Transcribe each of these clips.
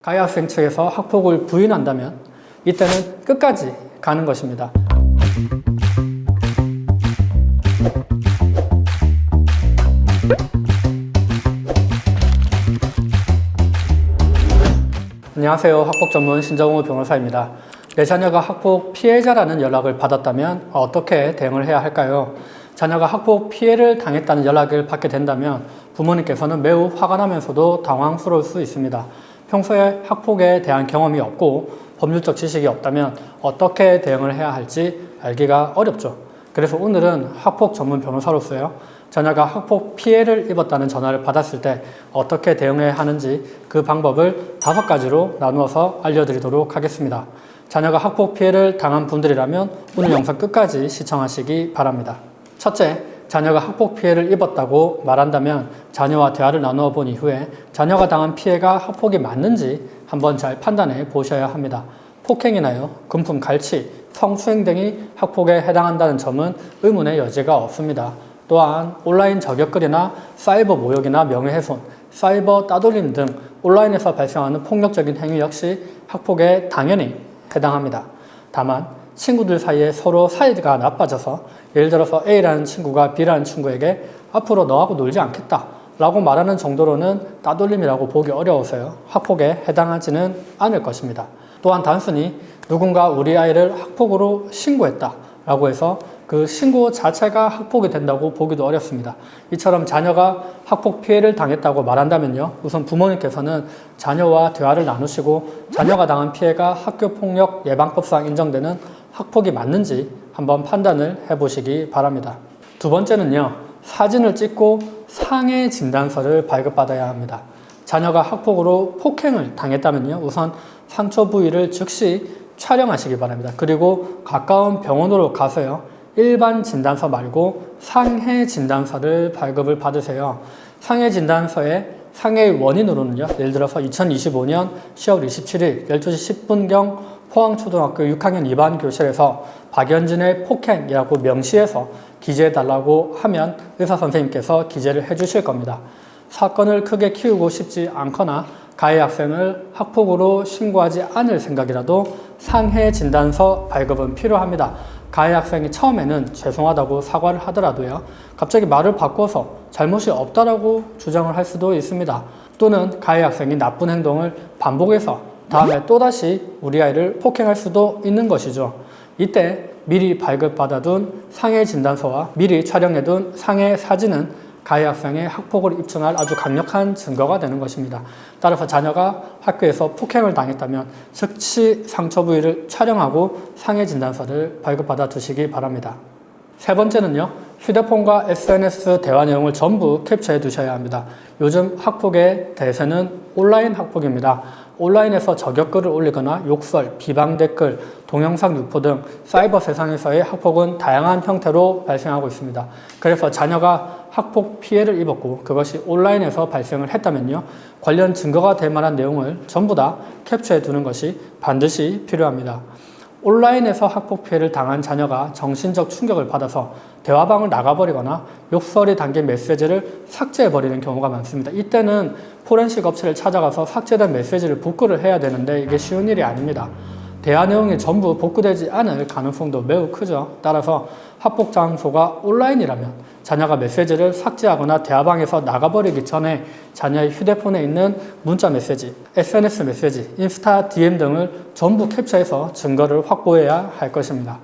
가해 학생 측에서 학폭을 부인한다면 이때는 끝까지 가는 것입니다. 안녕하세요. 학폭 전문 신정우 변호사입니다. 내 자녀가 학폭 피해자라는 연락을 받았다면 어떻게 대응을 해야 할까요? 자녀가 학폭 피해를 당했다는 연락을 받게 된다면 부모님께서는 매우 화가 나면서도 당황스러울 수 있습니다. 평소에 학폭에 대한 경험이 없고 법률적 지식이 없다면 어떻게 대응을 해야 할지 알기가 어렵죠. 그래서 오늘은 학폭 전문 변호사로서요, 자녀가 학폭 피해를 입었다는 전화를 받았을 때 어떻게 대응해야 하는지 그 방법을 5가지로 나누어서 알려드리도록 하겠습니다. 자녀가 학폭 피해를 당한 분들이라면 오늘 영상 끝까지 시청하시기 바랍니다. 첫째, 자녀가 학폭 피해를 입었다고 말한다면 자녀와 대화를 나누어 본 이후에 자녀가 당한 피해가 학폭이 맞는지 한번 잘 판단해 보셔야 합니다. 폭행이나요, 금품 갈취, 성추행 등이 학폭에 해당한다는 점은 의문의 여지가 없습니다. 또한 온라인 저격글이나 사이버 모욕이나 명예훼손, 사이버 따돌림 등 온라인에서 발생하는 폭력적인 행위 역시 학폭에 당연히 해당합니다. 다만 친구들 사이에 서로 사이가 나빠져서 예를 들어서 A라는 친구가 B라는 친구에게 앞으로 너하고 놀지 않겠다 라고 말하는 정도로는 따돌림이라고 보기 어려워서요, 학폭에 해당하지는 않을 것입니다. 또한 단순히 누군가 우리 아이를 학폭으로 신고했다 라고 해서 그 신고 자체가 학폭이 된다고 보기도 어렵습니다. 이처럼 자녀가 학폭 피해를 당했다고 말한다면요, 우선 부모님께서는 자녀와 대화를 나누시고 자녀가 당한 피해가 학교폭력 예방법상 인정되는 학폭이 맞는지 한번 판단을 해보시기 바랍니다. 두 번째는요, 사진을 찍고 상해 진단서를 발급받아야 합니다. 자녀가 학폭으로 폭행을 당했다면요, 우선 상처 부위를 즉시 촬영하시기 바랍니다. 그리고 가까운 병원으로 가서요, 일반 진단서 말고 상해 진단서를 발급을 받으세요. 상해 진단서에 상해의 원인으로는요, 예를 들어서 2025년 10월 27일 12시 10분경 포항초등학교 6학년 2반 교실에서 박연진의 폭행이라고 명시해서 기재해달라고 하면 의사 선생님께서 기재를 해주실 겁니다. 사건을 크게 키우고 싶지 않거나 가해 학생을 학폭으로 신고하지 않을 생각이라도 상해 진단서 발급은 필요합니다. 가해 학생이 처음에는 죄송하다고 사과를 하더라도요, 갑자기 말을 바꿔서 잘못이 없다라고 주장을 할 수도 있습니다. 또는 가해 학생이 나쁜 행동을 반복해서 다음에 또다시 우리 아이를 폭행할 수도 있는 것이죠. 이때 미리 발급받아둔 상해 진단서와 미리 촬영해둔 상해 사진은 가해 학생의 학폭을 입증할 아주 강력한 증거가 되는 것입니다. 따라서 자녀가 학교에서 폭행을 당했다면 즉시 상처 부위를 촬영하고 상해 진단서를 발급받아 두시기 바랍니다. 세 번째는요, 휴대폰과 SNS 대화 내용을 전부 캡처해 두셔야 합니다. 요즘 학폭의 대세는 온라인 학폭입니다. 온라인에서 저격글을 올리거나 욕설, 비방 댓글, 동영상 유포 등 사이버 세상에서의 학폭은 다양한 형태로 발생하고 있습니다. 그래서 자녀가 학폭 피해를 입었고 그것이 온라인에서 발생을 했다면요, 관련 증거가 될 만한 내용을 전부 다 캡처해 두는 것이 반드시 필요합니다. 온라인에서 학폭 피해를 당한 자녀가 정신적 충격을 받아서 대화방을 나가버리거나 욕설이 담긴 메시지를 삭제해버리는 경우가 많습니다. 이때는 포렌식 업체를 찾아가서 삭제된 메시지를 복구를 해야 되는데 이게 쉬운 일이 아닙니다. 대화 내용이 전부 복구되지 않을 가능성도 매우 크죠. 따라서 학폭 장소가 온라인이라면 자녀가 메시지를 삭제하거나 대화방에서 나가버리기 전에 자녀의 휴대폰에 있는 문자 메시지, SNS 메시지, 인스타 DM 등을 전부 캡처해서 증거를 확보해야 할 것입니다.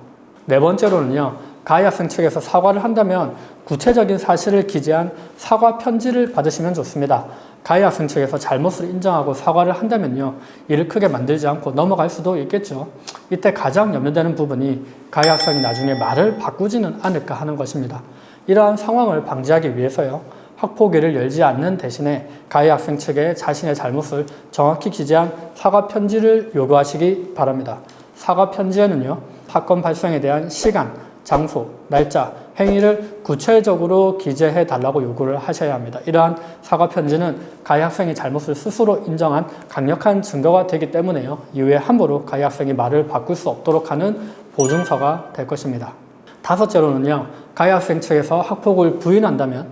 네 번째로는요, 가해 학생 측에서 사과를 한다면 구체적인 사실을 기재한 사과 편지를 받으시면 좋습니다. 가해 학생 측에서 잘못을 인정하고 사과를 한다면요, 일을 크게 만들지 않고 넘어갈 수도 있겠죠. 이때 가장 염려되는 부분이 가해 학생이 나중에 말을 바꾸지는 않을까 하는 것입니다. 이러한 상황을 방지하기 위해서요, 학폭위를 열지 않는 대신에 가해 학생 측에 자신의 잘못을 정확히 기재한 사과 편지를 요구하시기 바랍니다. 사과 편지에는요, 사건 발생에 대한 시간, 장소, 날짜, 행위를 구체적으로 기재해 달라고 요구를 하셔야 합니다. 이러한 사과 편지는 가해 학생이 잘못을 스스로 인정한 강력한 증거가 되기 때문에요, 이후에 함부로 가해 학생이 말을 바꿀 수 없도록 하는 보증서가 될 것입니다. 다섯째로는요, 가해 학생 측에서 학폭을 부인한다면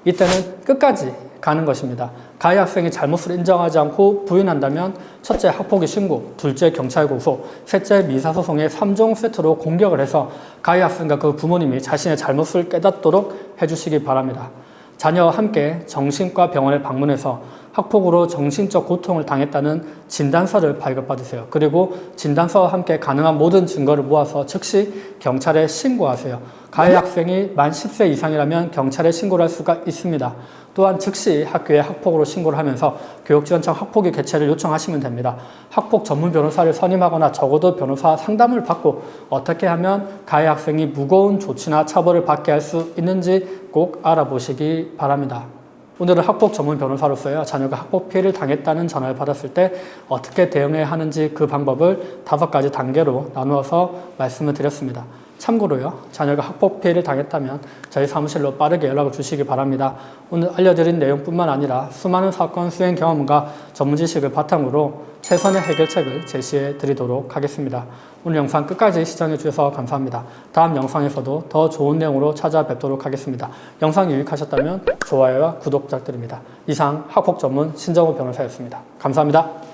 이때는 끝까지 가는 것입니다. 가해 학생이 잘못을 인정하지 않고 부인한다면 첫째 학폭위 신고, 둘째 경찰 고소, 셋째 민사소송의 3종 세트로 공격을 해서 가해 학생과 그 부모님이 자신의 잘못을 깨닫도록 해주시기 바랍니다. 자녀와 함께 정신과 병원에 방문해서 학폭으로 정신적 고통을 당했다는 진단서를 발급받으세요. 그리고 진단서와 함께 가능한 모든 증거를 모아서 즉시 경찰에 신고하세요. 가해 학생이 만 10세 이상이라면 경찰에 신고를 할 수가 있습니다. 또한 즉시 학교에 학폭으로 신고를 하면서 교육지원청 학폭위 개최를 요청하시면 됩니다. 학폭 전문 변호사를 선임하거나 적어도 변호사 상담을 받고 어떻게 하면 가해 학생이 무거운 조치나 처벌을 받게 할 수 있는지 꼭 알아보시기 바랍니다. 오늘은 학폭 전문 변호사로서요, 자녀가 학폭 피해를 당했다는 전화를 받았을 때 어떻게 대응해야 하는지 그 방법을 5가지 단계로 나누어서 말씀을 드렸습니다. 참고로요, 자녀가 학폭 피해를 당했다면 저희 사무실로 빠르게 연락을 주시기 바랍니다. 오늘 알려드린 내용뿐만 아니라 수많은 사건 수행 경험과 전문 지식을 바탕으로 최선의 해결책을 제시해 드리도록 하겠습니다. 오늘 영상 끝까지 시청해 주셔서 감사합니다. 다음 영상에서도 더 좋은 내용으로 찾아뵙도록 하겠습니다. 영상이 유익하셨다면 좋아요와 구독 부탁드립니다. 이상 학폭 전문 신정호 변호사였습니다. 감사합니다.